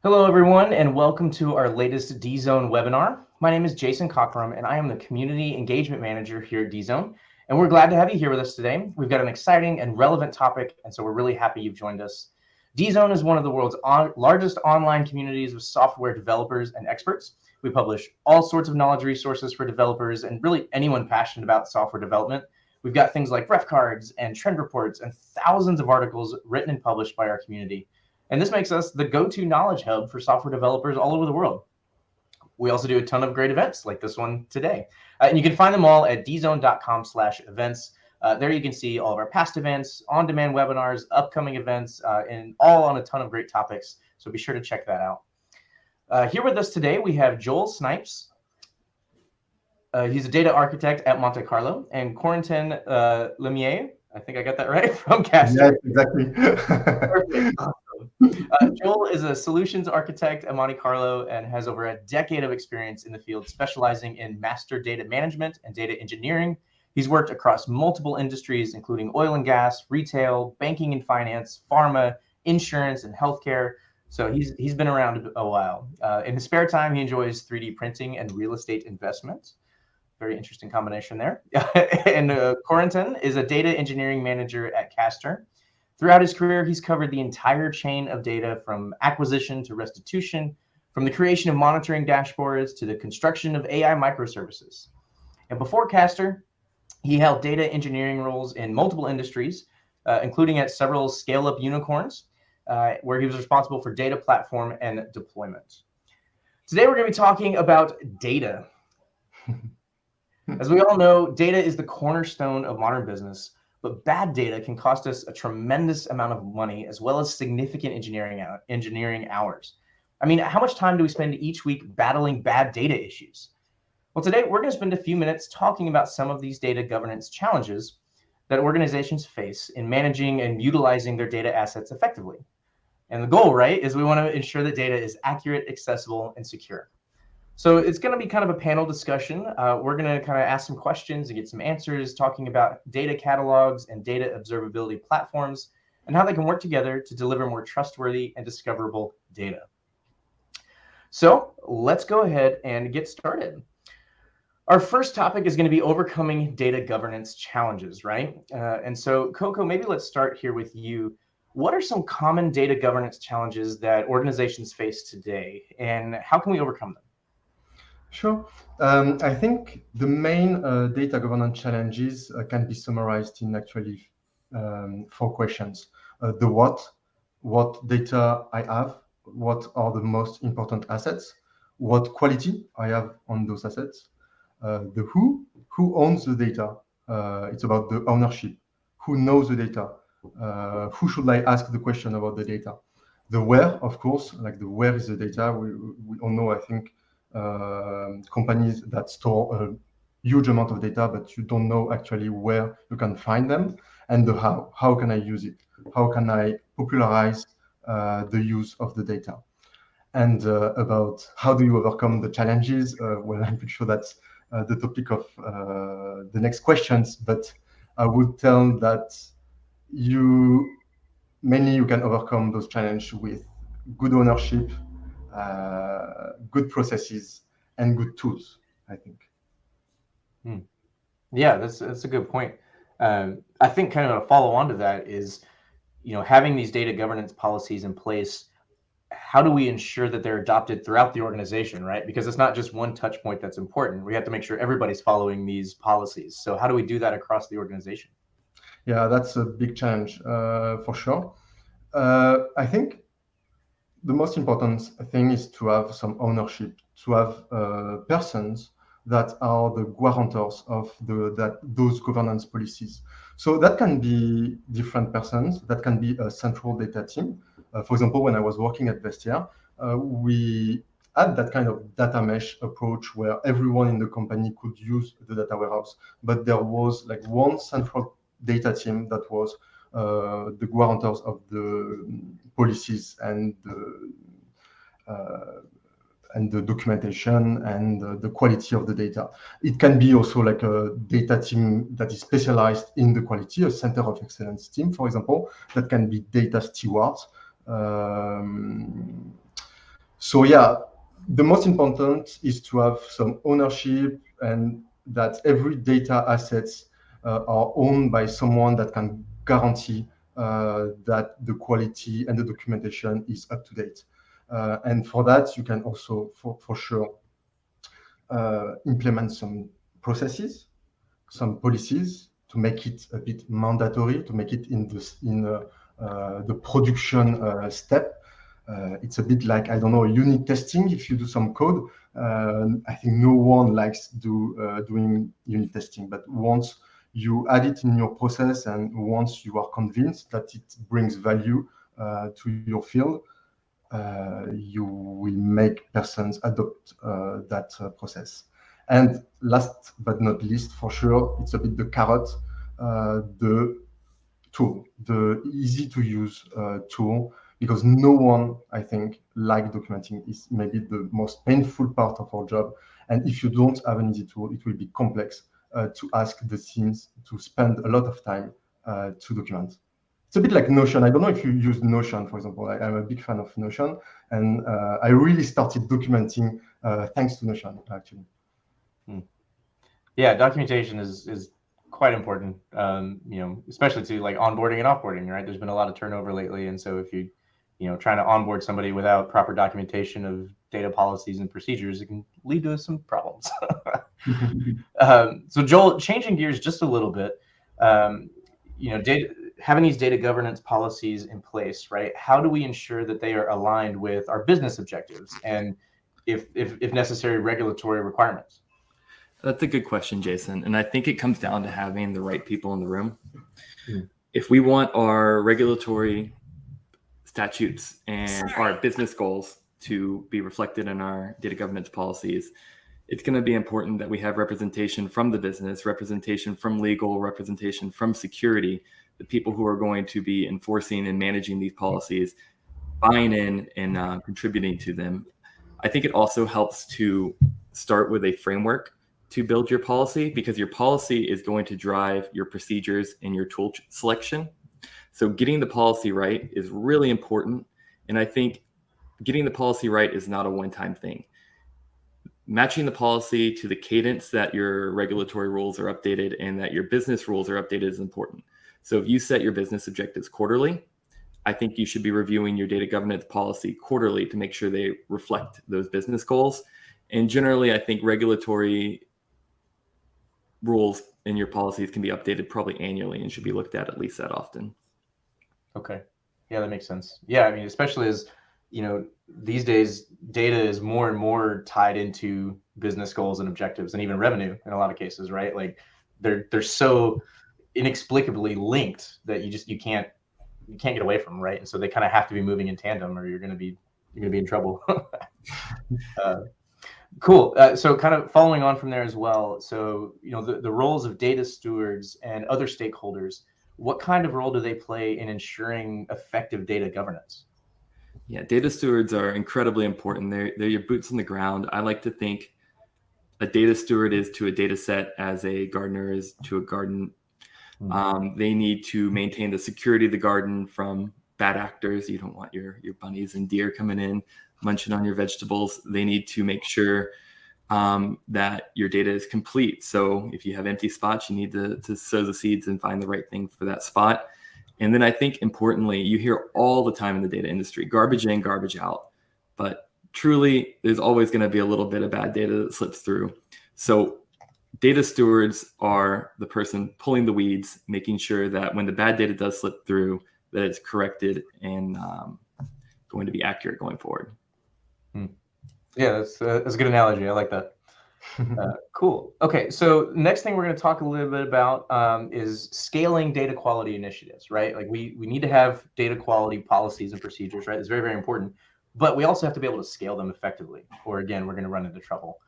Hello, everyone, and welcome to our latest DZone webinar. My name is Jason Cockrum, and I am the Community Engagement Manager here at DZone. And we're glad to have you here with us today. We've got an exciting and relevant topic, and so we're really happy you've joined us. DZone is one of the world's largest online communities of software developers and experts. We publish all sorts of knowledge resources for developers and really anyone passionate about software development. We've got things like ref cards and trend reports and thousands of articles written and published by our community. And this makes us the go-to knowledge hub for software developers all over the world. We also do a ton of great events like this one today. And you can find them all at dzone.com/events. There you can see all of our past events, on-demand webinars, upcoming events, and all on a ton of great topics. So be sure to check that out. Here with us today, we have Joel Snipes. He's a data architect at Monte Carlo, and Corentin Lemieux, I think I got that right, from Castor. Yes, exactly. Perfect. Joel is a solutions architect at Monte Carlo and has over a decade of experience in the field, specializing in master data management and data engineering. He's worked across multiple industries, including oil and gas, retail, banking and finance, pharma, insurance, and healthcare. So he's been around a while. In his spare time, he enjoys 3D printing and real estate investment. Very interesting combination there. And Corentin is a data engineering manager at Castor. Throughout his career, he's covered the entire chain of data from acquisition to restitution, from the creation of monitoring dashboards to the construction of AI microservices. And before Castor, he held data engineering roles in multiple industries, including at several scale-up unicorns, where he was responsible for data platform and deployment. Today, we're going to be talking about data. As we all know, data is the cornerstone of modern business. But bad data can cost us a tremendous amount of money, as well as significant engineering hours. I mean, how much time do we spend each week battling bad data issues? Well, today we're going to spend a few minutes talking about some of these data governance challenges that organizations face in managing and utilizing their data assets effectively. And the goal, right, is we want to ensure that data is accurate, accessible, and secure. So it's going to be kind of a panel discussion. We're going to kind of ask some questions and get some answers, talking about data catalogs and data observability platforms and how they can work together to deliver more trustworthy and discoverable data. So let's go ahead and get started. Our first topic is going to be overcoming data governance challenges, right? And so Coco, maybe let's start here with you. What are some common data governance challenges that organizations face today, and how can we overcome them? Sure. I think the main data governance challenges can be summarized in actually 4 questions. The what data I have, what are the most important assets, what quality I have on those assets, the who owns the data, it's about the ownership, who knows the data, who should I ask the question about the data, the where, of course, like the where is the data, we all know, I think, companies that store a huge amount of data, but you don't know actually where you can find them, and the how can I use it? How can I popularize the use of the data? And about how do you overcome the challenges? Well, I'm pretty sure that's the topic of the next questions, but I would tell that you can overcome those challenges with good ownership, good processes, and good tools, I think. Yeah, that's a good point. I think kind of a follow on to that is, having these data governance policies in place. How do we ensure that they're adopted throughout the organization, right? Because it's not just one touch point that's important. We have to make sure everybody's following these policies. So how do we do that across the organization? Yeah, that's a big challenge for sure. I think the most important thing is to have some ownership, to have persons that are the guarantors of those governance policies. So that can be different persons, that can be a central data team. For example, when I was working at Vestia, we had that kind of data mesh approach where everyone in the company could use the data warehouse, but there was like one central data team that was the guarantors of the policies and the documentation and the quality of the data. It can be also like a data team that is specialized in the quality, a center of excellence team, for example, that can be data stewards. So yeah, the most important is to have some ownership, and that every data assets are owned by someone that can guarantee that the quality and the documentation is up to date. And for that, you can also, for sure, implement some processes, some policies to make it a bit mandatory, to make it in the production step. It's a bit like, I don't know, unit testing. If you do some code, I think no one likes doing unit testing, but once you add it in your process and once you are convinced that it brings value to your field, you will make persons adopt that process. And last but not least, for sure, it's a bit the carrot, the tool, the easy to use tool, because no one, I think, like documenting is maybe the most painful part of our job. And if you don't have an easy tool, it will be complex to ask the teams to spend a lot of time to document. It's a bit like Notion. I don't know if you use Notion, for example. I'm a big fan of Notion, and I really started documenting thanks to Notion, actually. Yeah, documentation is quite important, especially to like onboarding and offboarding, right? There's been a lot of turnover lately. And so if trying to onboard somebody without proper documentation of data policies and procedures, it can lead to some problems. So Joel, changing gears just a little bit, having these data governance policies in place, right? How do we ensure that they are aligned with our business objectives and if necessary, regulatory requirements? That's a good question, Jason. And I think it comes down to having the right people in the room. If we want our regulatory statutes and our business goals to be reflected in our data governance policies, it's going to be important that we have representation from the business, representation from legal, representation from security, the people who are going to be enforcing and managing these policies, buying in and contributing to them. I think it also helps to start with a framework to build your policy, because your policy is going to drive your procedures and your tool selection. So getting the policy right is really important. And I think getting the policy right is not a one-time thing. Matching the policy to the cadence that your regulatory rules are updated and that your business rules are updated is important. So if you set your business objectives quarterly, I think you should be reviewing your data governance policy quarterly to make sure they reflect those business goals. And generally, I think regulatory rules in your policies can be updated probably annually and should be looked at least that often. Okay. Yeah, that makes sense. Yeah, I mean, especially as, these days, data is more and more tied into business goals and objectives and even revenue in a lot of cases, right? Like they're so inexplicably linked that you can't get away from, right? And so they kind of have to be moving in tandem or you're going to be in trouble. Cool. So kind of following on from there as well. So, the roles of data stewards and other stakeholders, what kind of role do they play in ensuring effective data governance? Yeah, data stewards are incredibly important. They're your boots on the ground. I like to think a data steward is to a data set as a gardener is to a garden. They need to maintain the security of the garden from bad actors. You don't want your bunnies and deer coming in, munching on your vegetables. They need to make sure that your data is complete. So if you have empty spots, you need to sow the seeds and find the right thing for that spot. And then I think importantly, you hear all the time in the data industry, garbage in, garbage out. But truly, there's always going to be a little bit of bad data that slips through. So data stewards are the person pulling the weeds, making sure that when the bad data does slip through, that it's corrected and going to be accurate going forward. Yeah, that's a good analogy. I like that. Cool. Okay, so next thing we're going to talk a little bit about is scaling data quality initiatives, right? Like we need to have data quality policies and procedures, right? It's very, very important, but we also have to be able to scale them effectively, or again, we're going to run into trouble.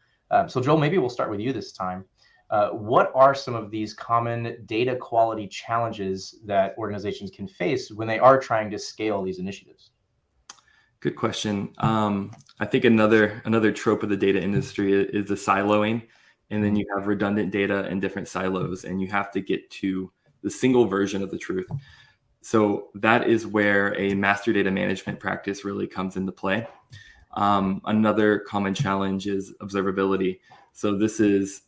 So Joel, maybe we'll start with you this time. What are some of these common data quality challenges that organizations can face when they are trying to scale these initiatives? Good question. I think another trope of the data industry is the siloing, and then you have redundant data in different silos, and you have to get to the single version of the truth. So that is where a master data management practice really comes into play. Another common challenge is observability. So this is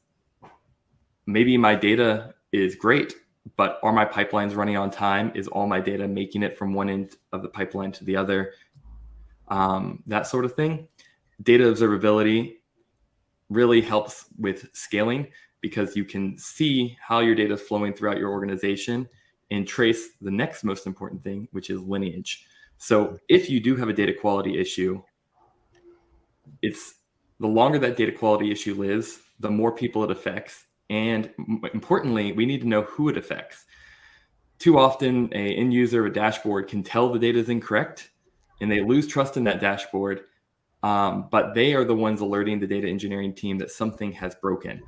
maybe my data is great, but are my pipelines running on time? Is all my data making it from one end of the pipeline to the other? That sort of thing. Data observability really helps with scaling because you can see how your data is flowing throughout your organization and trace the next most important thing, which is lineage. So if you do have a data quality issue, it's the longer that data quality issue lives, the more people it affects. And importantly, we need to know who it affects. Too often, an end user of a dashboard can tell the data is incorrect, and they lose trust in that dashboard. But they are the ones alerting the data engineering team that something has broken.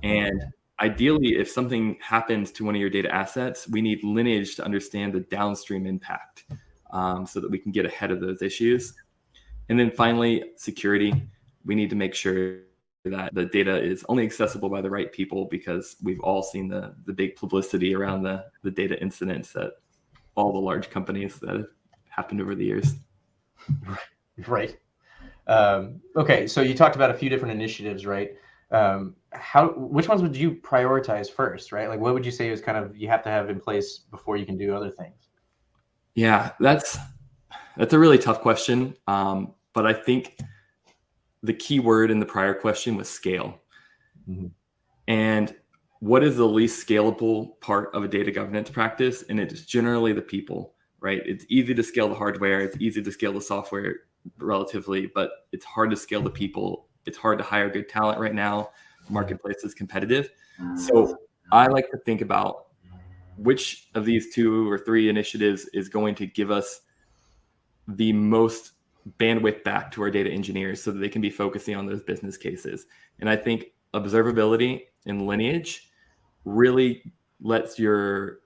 And ideally, if something happens to one of your data assets, we need lineage to understand the downstream impact so that we can get ahead of those issues. And then finally, security. We need to make sure that the data is only accessible by the right people, because we've all seen the big publicity around the data incidents at all the large companies that have happened over the years. Right. Okay, so you talked about a few different initiatives, right? Which ones would you prioritize first, right? Like, what would you say is kind of you have to have in place before you can do other things? Yeah, that's a really tough question. But I think the key word in the prior question was scale. Mm-hmm. And what is the least scalable part of a data governance practice? And it's generally the people, right? It's easy to scale the hardware. It's easy to scale the software relatively, but it's hard to scale the people. It's hard to hire good talent right now. The marketplace is competitive. So I like to think about which of these 2 or 3 initiatives is going to give us the most bandwidth back to our data engineers so that they can be focusing on those business cases. And I think observability and lineage really lets your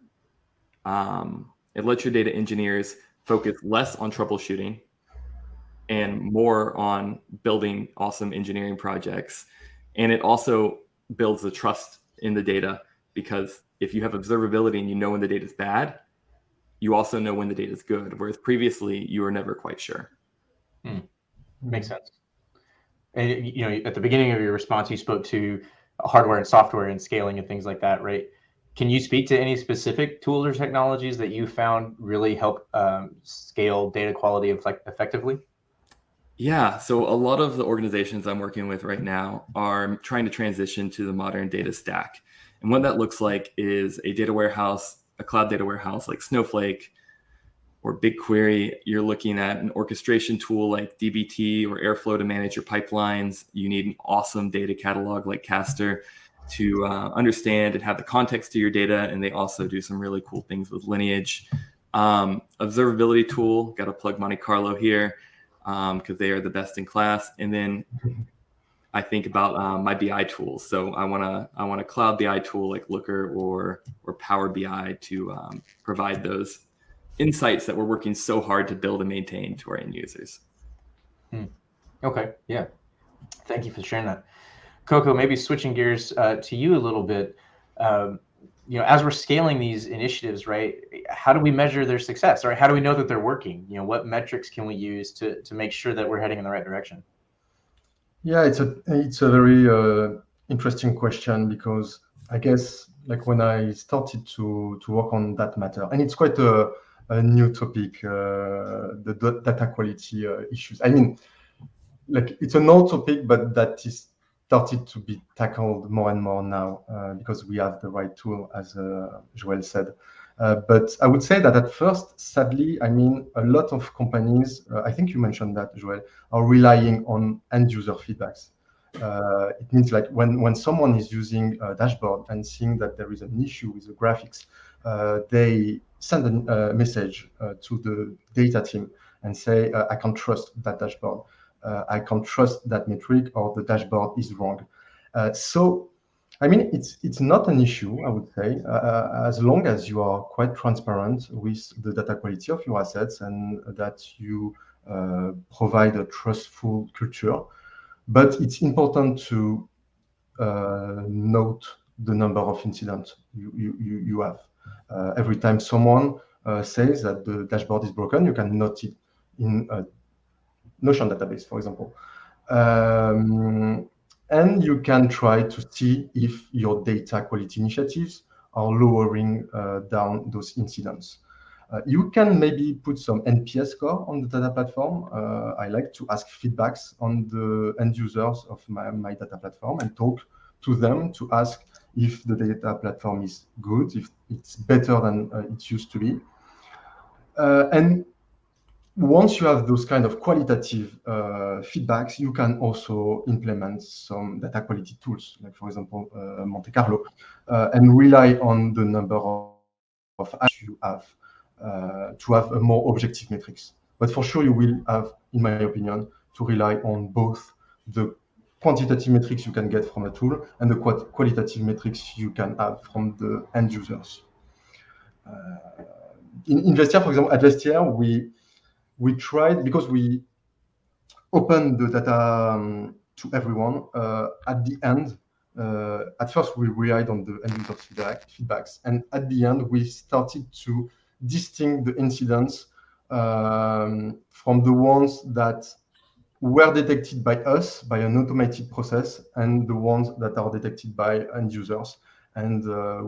data engineers focus less on troubleshooting and more on building awesome engineering projects. And it also builds the trust in the data, because if you have observability and you know when the data is bad, you also know when the data is good, whereas previously you were never quite sure. Makes sense. And at the beginning of your response, you spoke to hardware and software and scaling and things like that, right? Can you speak to any specific tools or technologies that you found really help scale data quality effectively? Yeah, so a lot of the organizations I'm working with right now are trying to transition to the modern data stack. And what that looks like is a data warehouse, a cloud data warehouse like Snowflake or BigQuery. You're looking at an orchestration tool like dbt or Airflow to manage your pipelines. You need an awesome data catalog like Castor to understand and have the context to your data. And they also do some really cool things with lineage. Observability tool, got to plug Monte Carlo here because they are the best in class. And then I think about my BI tools. So I want a cloud BI tool like Looker or Power BI to provide those insights that we're working so hard to build and maintain to our end users. Okay, yeah. Thank you for sharing that. Coco, maybe switching gears to you a little bit. As we're scaling these initiatives, right, how do we measure their success? Or how do we know that they're working? What metrics can we use to make sure that we're heading in the right direction? Yeah, it's a very interesting question, because I guess like when I started to work on that matter, and it's quite a new topic, the data quality issues. I mean, like it's an old topic, but that is started to be tackled more and more now because we have the right tool, as Joel said. But I would say that at first, sadly, I mean, a lot of companies, I think you mentioned that, Joel, are relying on end user feedbacks. It means like when someone is using a dashboard and seeing that there is an issue with the graphics, they send a message to the data team and say, I can't trust that dashboard. I can't trust that metric, or the dashboard is wrong. So, I mean, it's not an issue, I would say, as long as you are quite transparent with the data quality of your assets and that you provide a trustful culture. But it's important to note the number of incidents you have. Every time someone says that the dashboard is broken, you can note it in Notion database, for example. And you can try to see if your data quality initiatives are lowering down those incidents. You can maybe put some NPS score on the data platform. I like to ask feedbacks on the end users of my data platform and talk to them to ask if the data platform is good, if it's better than it used to be. And once you have those kind of qualitative feedbacks, you can also implement some data quality tools, like for example, Monte Carlo, and rely on the number of actions you have to have a more objective metrics. But for sure, you will have, in my opinion, to rely on both the quantitative metrics you can get from a tool and the qualitative metrics you can have from the end users. In Vestia, for example, at Vestia, we tried, because we opened the data to everyone. At the end, at first we relied on the end user feedbacks, and at the end we started to distinguish the incidents from the ones that were detected by us by an automated process and the ones that are detected by end users. And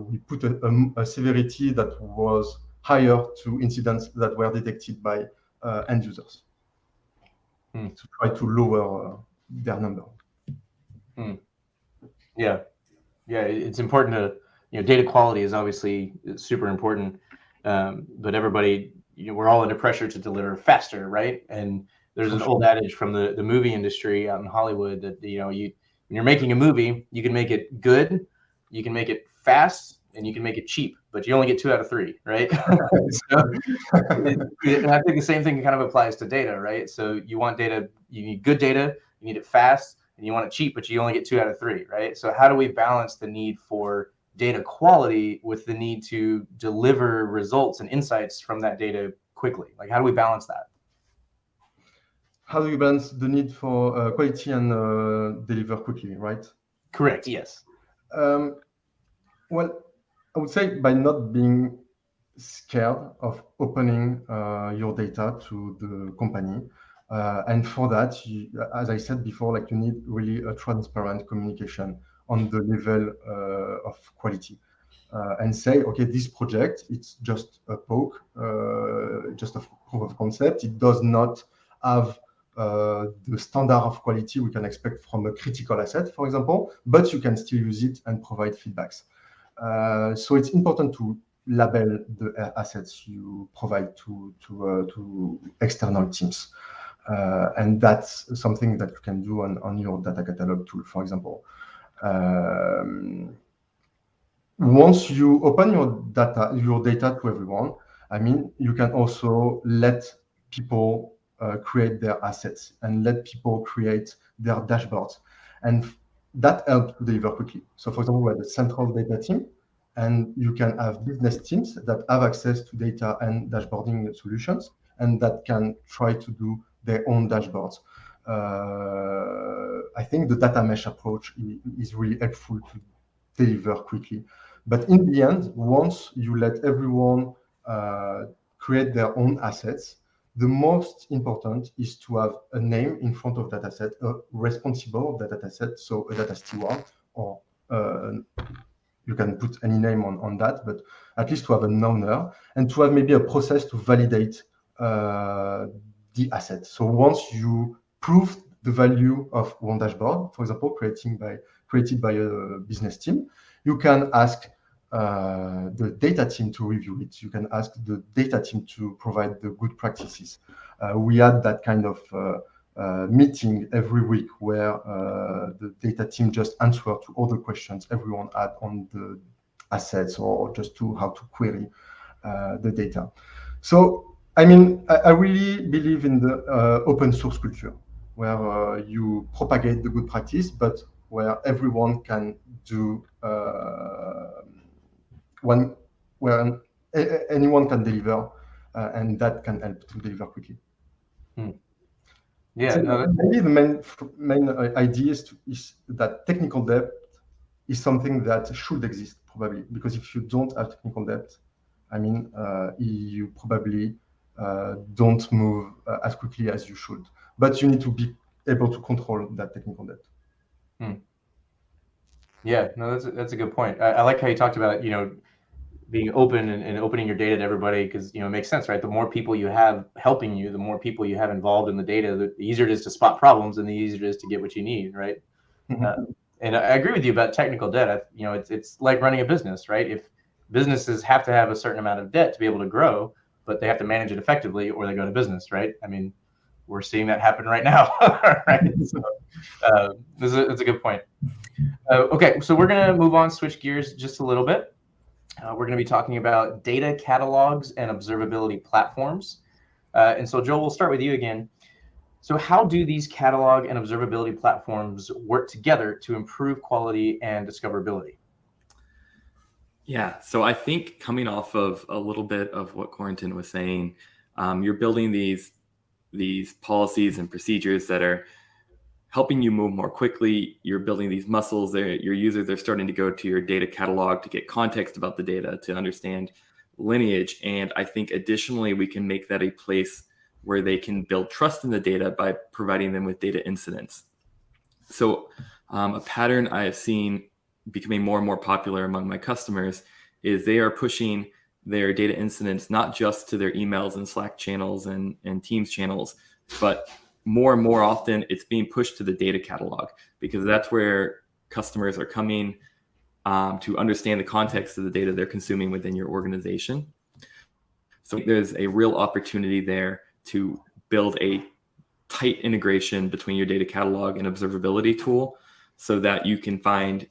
we put a severity that was higher to incidents that were detected by end users to try to lower their number. Yeah, it's important to, data quality is obviously super important, but everybody, we're all under pressure to deliver faster, right? And there's an old adage from the movie industry out in Hollywood that, when you're making a movie, you can make it good, you can make it fast, and you can make it cheap, but you only get 2 out of 3, right? And I think the same thing kind of applies to data, right? So you want data, you need good data, you need it fast, and you want it cheap, but you only get 2 out of 3, right? So how do we balance the need for data quality with the need to deliver results and insights from that data quickly? Like, how do we balance that? How do you balance the need for quality and deliver quickly, right? Correct, yes. Well, I would say by not being scared of opening your data to the company. And for that, as I said before, you need really a transparent communication on the level of quality. And say, okay, this project, it's just a poke, just a proof of concept. It does not have the standard of quality we can expect from a critical asset, for example, but you can still use it and provide feedbacks. So it's important to label the assets you provide to external teams. And that's something that you can do on your data catalog tool, for example. Once you open your data to everyone, you can also let people create their assets and let people create their dashboards. And that helps to deliver quickly. So for example, we have a central data team, and you can have business teams that have access to data and dashboarding solutions, and that can try to do their own dashboards. I think the data mesh approach is really helpful to deliver quickly. But in the end, once you let everyone create their own assets, the most important is to have a name in front of that asset, a responsible of that data set, so a data steward, or you can put any name on that, but at least to have an owner and to have maybe a process to validate the asset. So once you prove the value of one dashboard, for example, created by a business team, you can ask the data team to review it. You can ask the data team to provide the good practices. We had that kind of meeting every week where the data team just answered to all the questions everyone had on the assets, or just to how to query the data. So, I really believe in the open source culture, where you propagate the good practice, but where everyone can do where anyone can deliver, and that can help to deliver quickly. Yeah, so maybe the main idea is that technical depth is something that should exist, probably, because if you don't have technical depth, you probably don't move as quickly as you should. but you need to be able to control that technical debt. Yeah, no, that's a good point. I like how you talked about, being open and opening your data to everybody, because, it makes sense, right? The more people you have helping you, the more people you have involved in the data, the easier it is to spot problems and the easier it is to get what you need, right? And I agree with you about technical debt. It's like running a business, right? If businesses have to have a certain amount of debt to be able to grow, but they have to manage it effectively or they go to business, right? I mean, we're seeing that happen right now, right? So that's a good point. Okay, so we're going to move on, switch gears just a little bit. We're going to be talking about data catalogs and observability platforms. And so, Joel, we'll start with you again. So how do these catalog and observability platforms work together to improve quality and discoverability? Yeah, so I think coming off of a little bit of what Corentin was saying, you're building these policies and procedures that are helping you move more quickly. You're building these muscles there. Your users are starting to go to your data catalog to get context about the data, to understand lineage. And I think additionally, we can make that a place where they can build trust in the data by providing them with data incidents. So a pattern I have seen becoming more and more popular among my customers is they are pushing their data incidents not just to their emails and Slack channels and Teams channels, but more and more often it's being pushed to the data catalog, because that's where customers are coming to understand the context of the data they're consuming within your organization. So there's a real opportunity there to build a tight integration between your data catalog and observability tool, so that you can find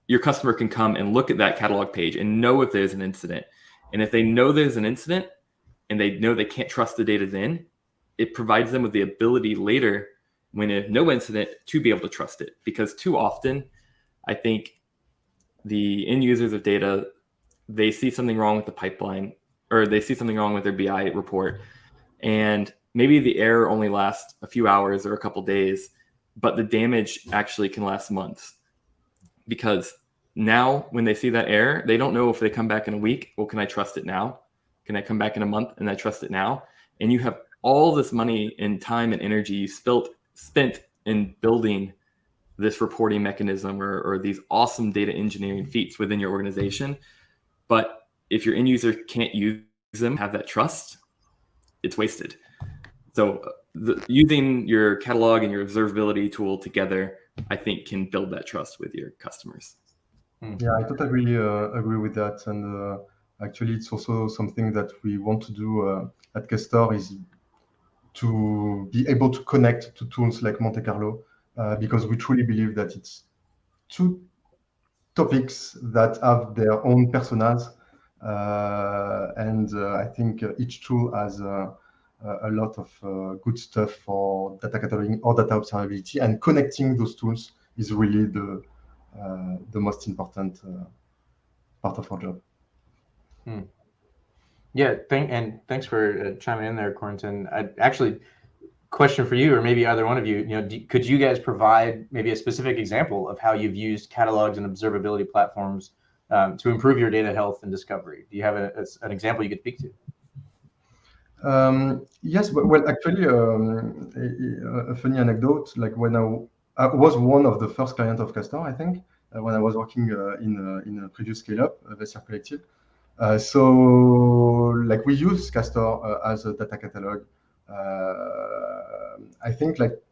your customer can come and look at that catalog page and know if there's an incident. And if they know there's an incident and they know they can't trust the data, then it provides them with the ability later, when there's no incident, to be able to trust it. Because too often, I think the end users of data, they see something wrong with the pipeline, or they see something wrong with their BI report, and maybe the error only lasts a few hours or a couple days, but the damage actually can last months. Because now when they see that error, they don't know if they come back in a week, well, can I trust it now? Can I come back in a month and I trust it now? And you have all this money and time and energy you spent in building this reporting mechanism or these awesome data engineering feats within your organization. But if your end user can't use them, have that trust, it's wasted. So using your catalog and your observability tool together, I think, can build that trust with your customers. Yeah, I totally agree with that. And actually, it's also something that we want to do at Castor, is to be able to connect to tools like Monte Carlo, because we truly believe that it's two topics that have their own personas. And I think each tool has a lot of good stuff for data cataloging or data observability, and connecting those tools is really the most important part of our job. Yeah, thanks for chiming in there, Corentin. Actually, question for you, or maybe either one of you, could you guys provide maybe a specific example of how you've used catalogs and observability platforms to improve your data health and discovery? Do you have an example you could speak to? Yes, well, actually, a funny anecdote, like when I was one of the first clients of Castor, I think, when I was working in a previous scale-up, Vessia Collective. So, like, we use Castor as a data catalog. I think, like,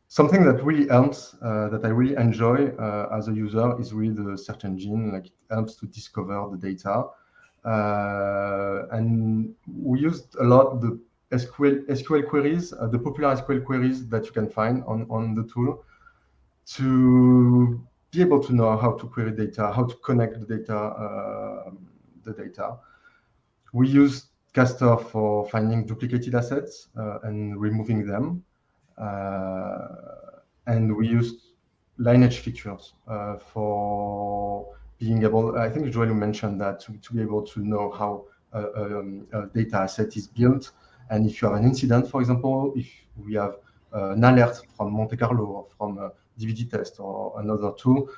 something that really helps, that I really enjoy as a user, is really the search engine. Like, it helps to discover the data. And we used a lot the SQL queries, the popular SQL queries that you can find on the tool, to be able to know how to query data, how to connect the data. We use Castor for finding duplicated assets and removing them. And we used lineage features for being able, I think Joel mentioned that, to be able to know how a data asset is built. And if you have an incident, for example, if we have an alert from Monte Carlo or from DVD test or another tool,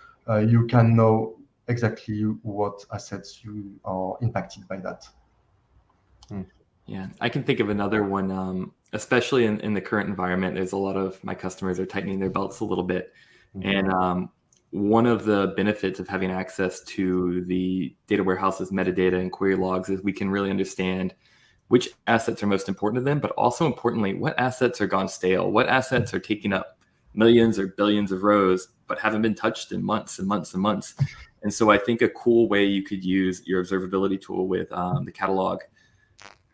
you can know exactly what assets you are impacted by that. Yeah, I can think of another one. especially in the current environment. There's a lot of my customers are tightening their belts a little bit. And one of the benefits of having access to the data warehouse's metadata and query logs is we can really understand which assets are most important to them, but also importantly, what assets are gone stale, what assets are taking up millions or billions of rows, but haven't been touched in months and months and months. And so I think a cool way you could use your observability tool with the catalog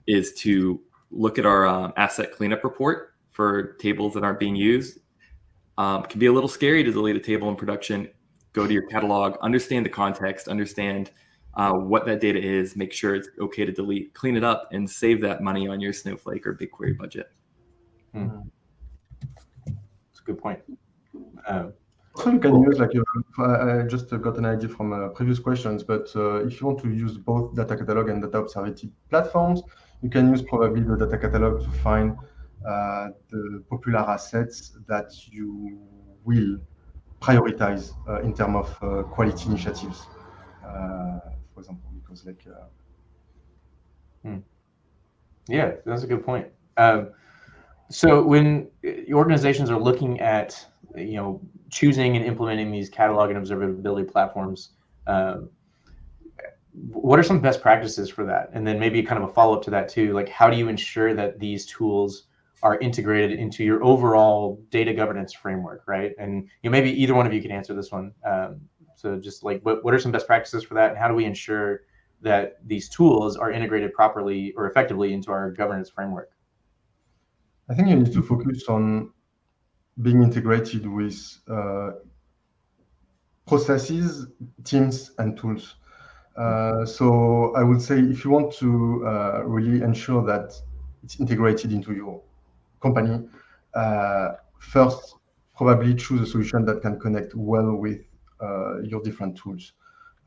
is to look at our asset cleanup report for tables that aren't being used. It can be a little scary to delete a table in production. Go to your catalog, understand the context, understand what that data is, make sure it's okay to delete, clean it up, and save that money on your Snowflake or BigQuery budget. That's a good point. So you can use, like, I just got an idea from previous questions, but if you want to use both data catalog and data observability platforms, you can use probably the data catalog to find the popular assets that you will prioritize in terms of quality initiatives, for example, because like. Yeah, that's a good point. So when organizations are looking at, choosing and implementing these catalog and observability platforms, what are some best practices for that? And then maybe kind of a follow-up to that too, like how do you ensure that these tools are integrated into your overall data governance framework, right? And maybe either one of you can answer this one. So just like, what are some best practices for that? And how do we ensure that these tools are integrated properly or effectively into our governance framework? I think you need to focus on being integrated with processes, teams, and tools. So I would say if you want to really ensure that it's integrated into your company, first, probably choose a solution that can connect well with your different tools,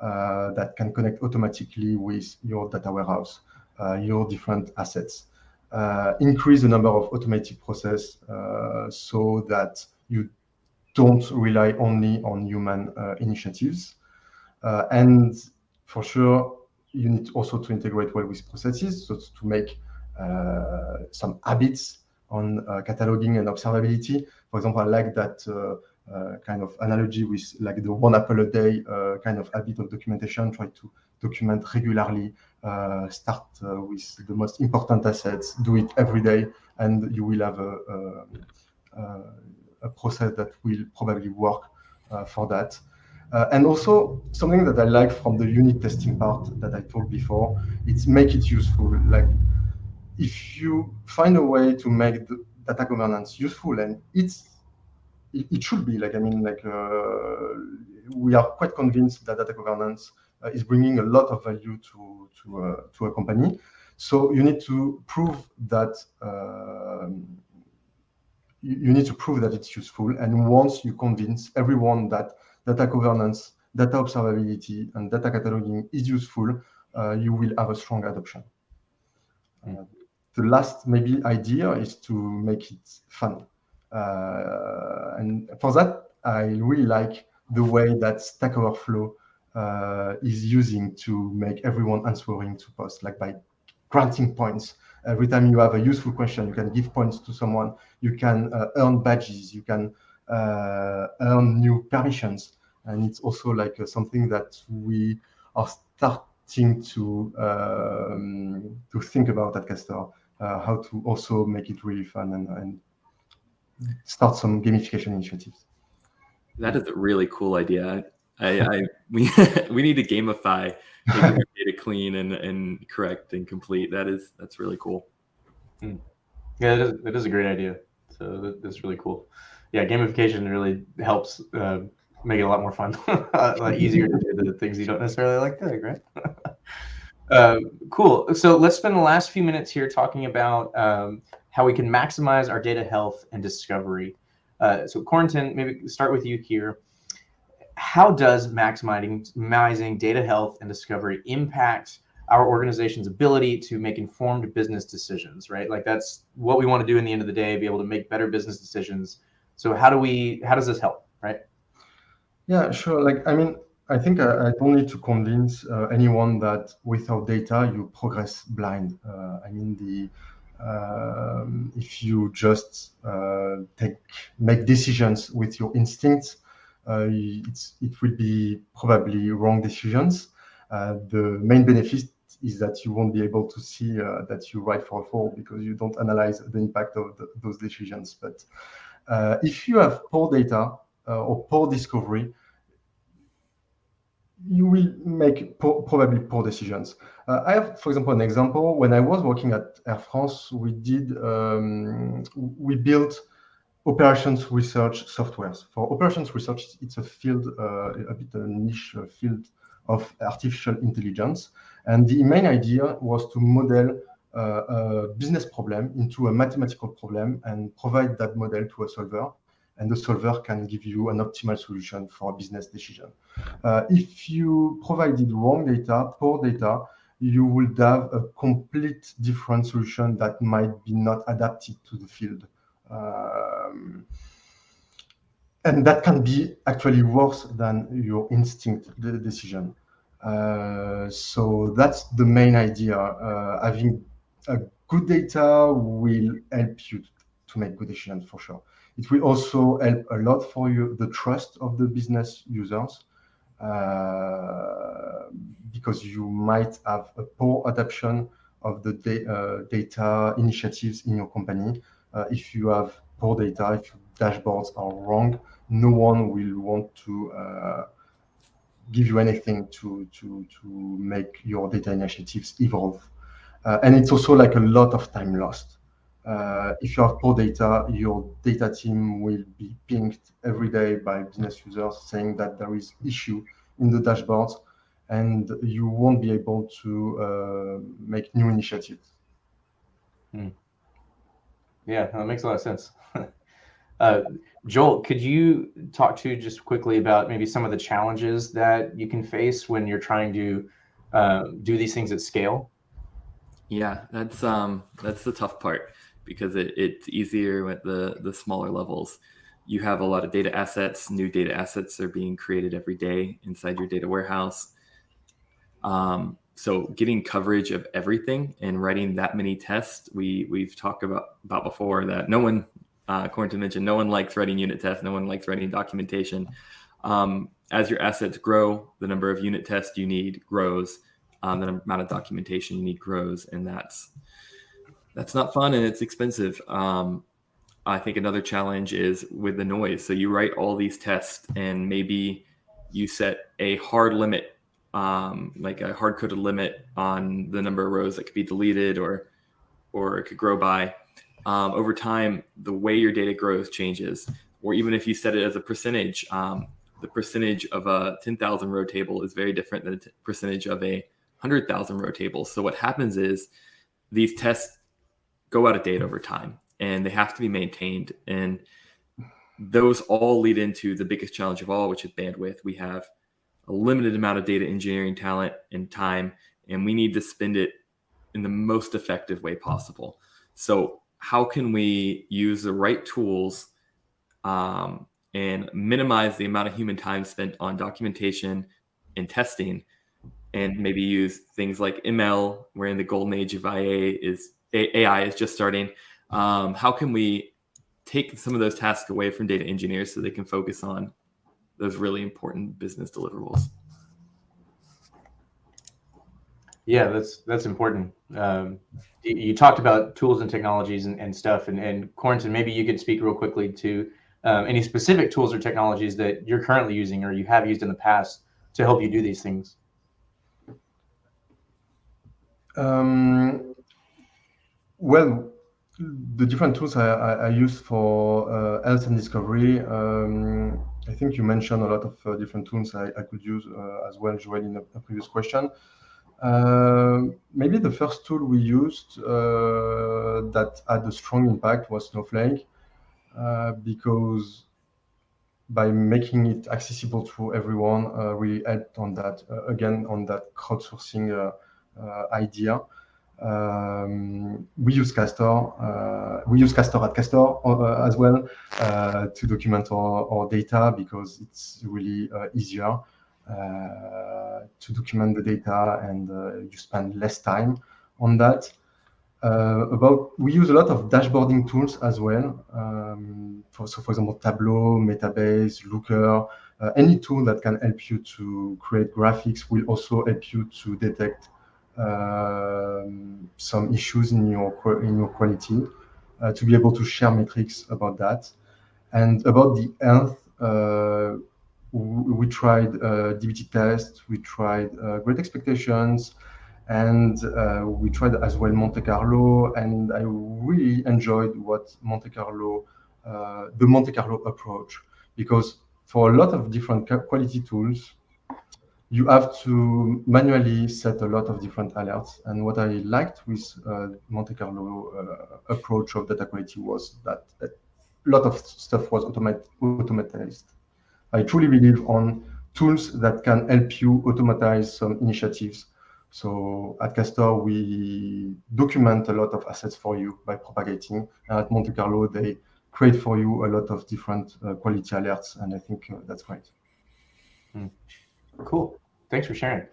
that can connect automatically with your data warehouse, your different assets. Increase the number of automated process so that you don't rely only on human initiatives. And for sure, you need also to integrate well with processes, so to make some habits on cataloging and observability. For example, I like that kind of analogy with like the 1 apple a day kind of habit of documentation. Try to document regularly, start with the most important assets, do it every day, and you will have a process that will probably work for that. And also something that I like from the unit testing part that I talked before, it's make it useful. Like if you find a way to make the data governance useful, and it should be like, we are quite convinced that data governance is bringing a lot of value to a company. So you need to prove that it's useful. And once you convince everyone that data governance, data observability, and data cataloging is useful, you will have a strong adoption. The last maybe idea is to make it fun. And for that, I really like the way that Stack Overflow is using to make everyone answering to posts, like by granting points. Every time you have a useful question, you can give points to someone. You can earn badges. You can earn new permissions. And it's also like something that we are starting to think about at Castor, how to also make it really fun and start some gamification initiatives. That is a really cool idea. We need to gamify making our data clean and correct and complete. That's really cool. Yeah, it is a great idea. So that's really cool. Yeah, gamification really helps make it a lot more fun, a lot easier to do the things you don't necessarily like doing, right? Cool. So let's spend the last few minutes here talking about how we can maximize our data health and discovery. So Corentin, maybe start with you here. How does maximizing data health and discovery impact our organization's ability to make informed business decisions, right? Like that's what we want to do in the end of the day, be able to make better business decisions. So how does this help, right? Yeah, sure. Like, I think I don't need to convince anyone that without data, you progress blind. If you just make decisions with your instincts, it will be probably wrong decisions. The main benefit is that you won't be able to see that you write for a fall because you don't analyze the impact of those decisions. But if you have poor data or poor discovery, you will make probably poor decisions. I have, for example, an example. When I was working at Air France, we built operations research softwares. For operations research, it's a field, a bit a niche field of artificial intelligence. And the main idea was to model a business problem into a mathematical problem and provide that model to a solver. And the solver can give you an optimal solution for a business decision. If you provided wrong data, poor data, you would have a complete different solution that might be not adapted to the field. And that can be actually worse than your instinct decision. So that's the main idea. Having a good data will help you to make good decisions for sure. It will also help a lot for you, the trust of the business users, because you might have a poor adoption of the data initiatives in your company. If you have poor data, if your dashboards are wrong, no one will want to give you anything to make your data initiatives evolve. And it's also like a lot of time lost. If you have poor data, your data team will be pinged every day by business users saying that there is issue in the dashboards, and you won't be able to make new initiatives. Yeah, that makes a lot of sense. Joel, could you talk to just quickly about maybe some of the challenges that you can face when you're trying to do these things at scale? Yeah, that's the tough part, because it's easier with the smaller levels. You have a lot of data assets. New data assets are being created every day inside your data warehouse. So getting coverage of everything and writing that many tests, we've talked about before that no one, according to mention, no one likes writing unit tests. No one likes writing documentation. As your assets grow, the number of unit tests you need grows. The amount of documentation you need grows, and that's not fun, and it's expensive. I think another challenge is with the noise. So you write all these tests, and maybe you set a hard limit, like a hard-coded limit on the number of rows that could be deleted or it could grow by. Over time, the way your data grows changes. Or even if you set it as a percentage, the percentage of a 10,000 row table is very different than the percentage of a 100,000 row table. So what happens is these tests go out of date over time, and they have to be maintained. And those all lead into the biggest challenge of all, which is bandwidth. We have a limited amount of data engineering talent and time, and we need to spend it in the most effective way possible. So how can we use the right tools and minimize the amount of human time spent on documentation and testing, and maybe use things like ML, where in the golden age of AI is just starting. How can we take some of those tasks away from data engineers so they can focus on those really important business deliverables? Yeah, that's important. You talked about tools and technologies and stuff, and Corentin, maybe you could speak real quickly to any specific tools or technologies that you're currently using or you have used in the past to help you do these things. Well, the different tools I use for health and discovery, I think you mentioned a lot of different tools I could use as well, Joel, in a previous question. Maybe the first tool we used that had a strong impact was Snowflake, because by making it accessible to everyone, we helped on that, again, on that crowdsourcing idea. We use Castor. We use Castor at Castor as well to document our data, because it's really easier to document the data, and you spend less time on that. We use a lot of dashboarding tools as well. For example, Tableau, Metabase, Looker, any tool that can help you to create graphics will also help you to detect some issues in your quality, to be able to share metrics about that. And about the health, we tried DBT test, we tried Great Expectations, and we tried as well Monte Carlo, and I really enjoyed what the Monte Carlo approach, because for a lot of different quality tools, you have to manually set a lot of different alerts. And what I liked with Monte Carlo approach of data quality was that a lot of stuff was automatized. I truly believe on tools that can help you automatize some initiatives. So at Castor, we document a lot of assets for you by propagating. And at Monte Carlo, they create for you a lot of different quality alerts. And I think that's great. Cool. Thanks for sharing.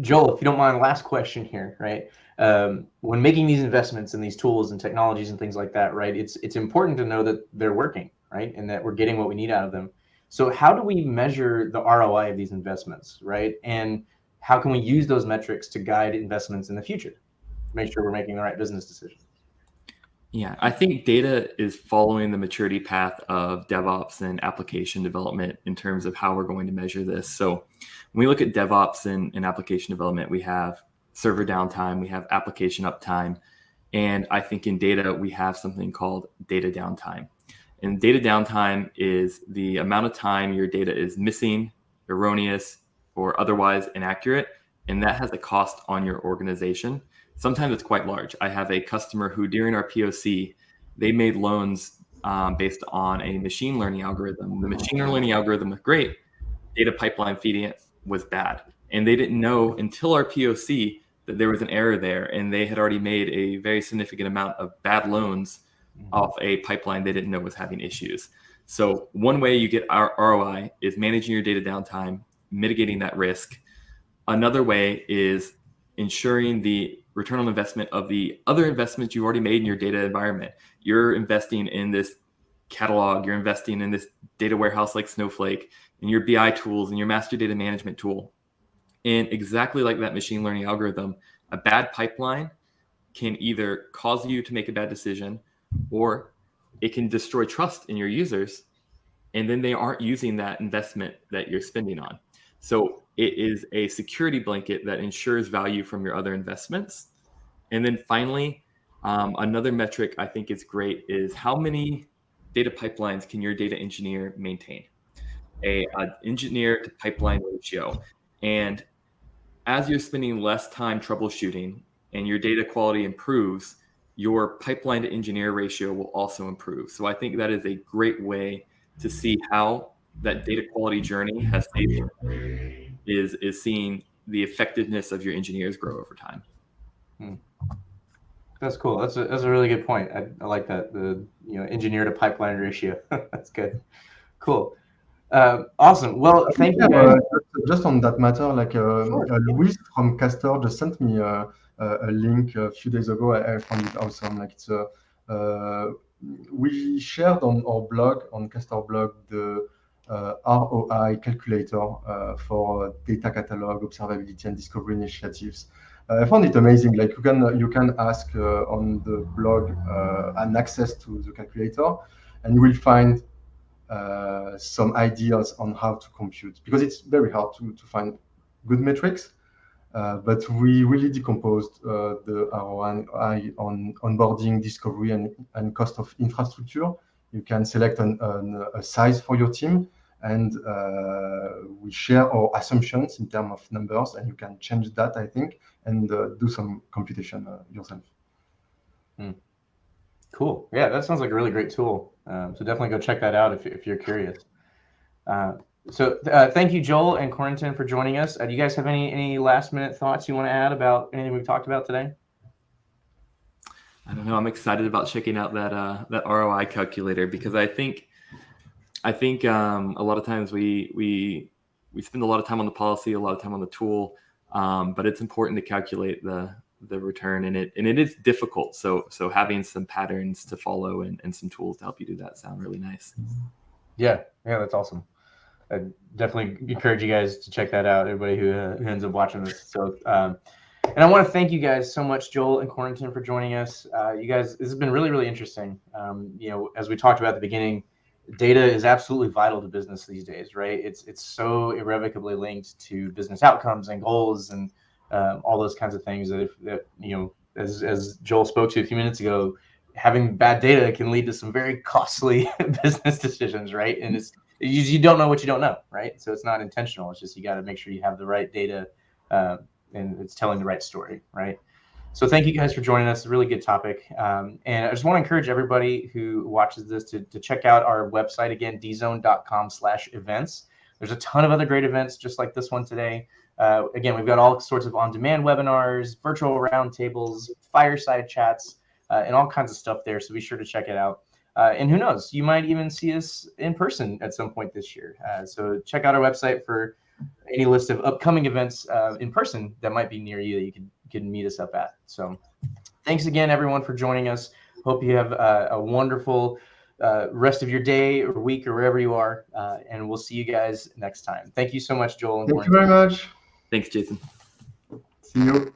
Joel, if you don't mind, last question here, right? When making these investments in these tools and technologies and things like that, right, it's important to know that they're working, right, and that we're getting what we need out of them. So how do we measure the ROI of these investments, right? And how can we use those metrics to guide investments in the future to make sure we're making the right business decisions? Yeah, I think data is following the maturity path of DevOps and application development in terms of how we're going to measure this. So when we look at DevOps and application development, we have server downtime, we have application uptime, and I think in data, we have something called data downtime. And data downtime is the amount of time your data is missing, erroneous, or otherwise inaccurate, and that has a cost on your organization. Sometimes it's quite large. I have a customer who during our POC, they made loans based on a machine learning algorithm. The machine learning algorithm was great. Data pipeline feeding it was bad. And they didn't know until our POC that there was an error there. And they had already made a very significant amount of bad loans off a pipeline they didn't know was having issues. So one way you get our ROI is managing your data downtime, mitigating that risk. Another way is ensuring the return on investment of the other investments you've already made in your data environment. You're investing in this catalog, you're investing in this data warehouse like Snowflake, and your BI tools and your master data management tool. And exactly like that machine learning algorithm, a bad pipeline can either cause you to make a bad decision, or it can destroy trust in your users, and then they aren't using that investment that you're spending on. So it is a security blanket that ensures value from your other investments. And then finally, another metric I think is great is how many data pipelines can your data engineer maintain? A engineer to pipeline ratio. And as you're spending less time troubleshooting and your data quality improves, your pipeline to engineer ratio will also improve. So I think that is a great way to see how that data quality journey has saved is seeing the effectiveness of your engineers grow over time. That's cool. That's a really good point. I like that, the engineer to pipeline ratio. That's good. Cool. Awesome. Well, thank you guys. Just on that matter, like Louis from Castor just sent me a link a few days ago. I found it awesome. Like it's we shared on our blog, on Castor blog, the ROI calculator for data catalog, observability, and discovery initiatives. I found it amazing. Like you can ask on the blog an access to the calculator, and you will find some ideas on how to compute, because it's very hard to find good metrics. But we really decomposed the ROI on onboarding, discovery, and cost of infrastructure. You can select a size for your team, and we share our assumptions in terms of numbers, and you can change that, I think, and do some computation yourself. Cool. Yeah, that sounds like a really great tool. So definitely go check that out if you're curious. So thank you, Joel and Corentin, for joining us. Do you guys have any last minute thoughts you want to add about anything we've talked about today? I don't know. I'm excited about checking out that ROI calculator, because I think a lot of times we spend a lot of time on the policy, a lot of time on the tool, but it's important to calculate the the return, and it is difficult. So having some patterns to follow and some tools to help you do that sound really nice. Yeah, that's awesome. I definitely encourage you guys to check that out, everybody who ends up watching this. So, and I want to thank you guys so much, Joel and Corrington, for joining us. You guys, this has been really, really interesting. As we talked about at the beginning, data is absolutely vital to business these days, right? It's so irrevocably linked to business outcomes and goals and all those kinds of things as Joel spoke to a few minutes ago, having bad data can lead to some very costly business decisions, right? And you don't know what you don't know, right? So it's not intentional. It's just you got to make sure you have the right data and it's telling the right story, right? So thank you guys for joining us. It's a really good topic. And I just want to encourage everybody who watches this to check out our website again, dzone.com/events. There's a ton of other great events just like this one today. Again, we've got all sorts of on-demand webinars, virtual roundtables, fireside chats, and all kinds of stuff there. So be sure to check it out. And who knows, you might even see us in person at some point this year. So check out our website for any list of upcoming events in person that might be near you that you can meet us up at. So thanks again, everyone, for joining us. Hope you have a wonderful rest of your day or week or wherever you are. And we'll see you guys next time. Thank you so much, Joel. Thank you very much. Thanks, Jason. See you.